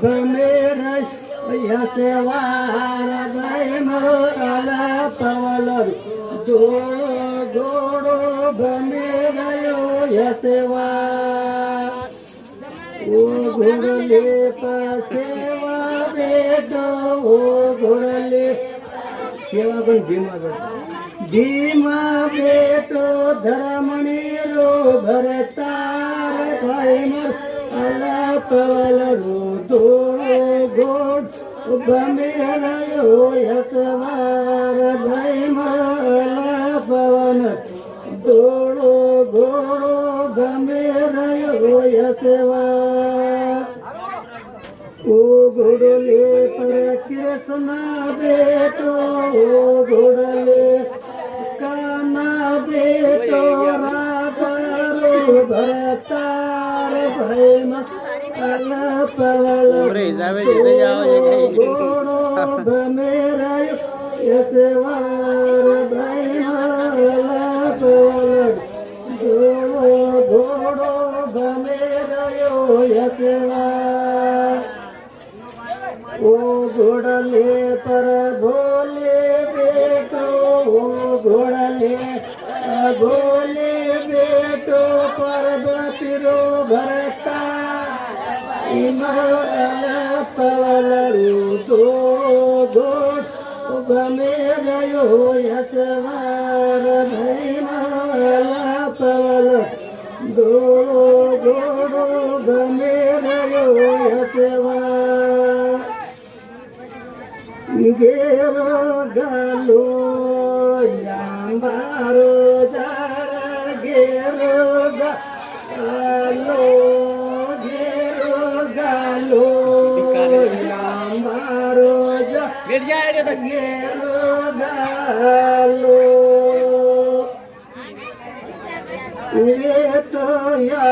भमेर यसे वार भाई मला पवलर गोडो गोडो भमेर यसे वार ओ घोडले पसेवा बेटो ओ घोडले सेवा पण भीमा बेटो धरमणी रो भरतार भाईमर अला पवल रो दो गोड भमेर यो यसवार भाईमर अला पवन दोड़ो घोड़ो भमेर यो यसवार ओ घोड़ले पर कृष्ण बेटो ओ घोड़ले काना बेटो राधा रो भरतार भैम अल पवल घोड़ो भमेर यशवार भैम अल पवल घोड़ो भमेर यो यशवार ओ घोड़ले पर भोले बेटो ओ घोड़ले भोले बेटो पर्वती रो भरता इमल पवल रो दो घोड़ भमेर यो यशवार भैमल पवल दो घोड़ो भमेर यो यशवार गेरो गालो यांबारो झाड़ गेरो गालो यांबारो गेरो गालो ये तो या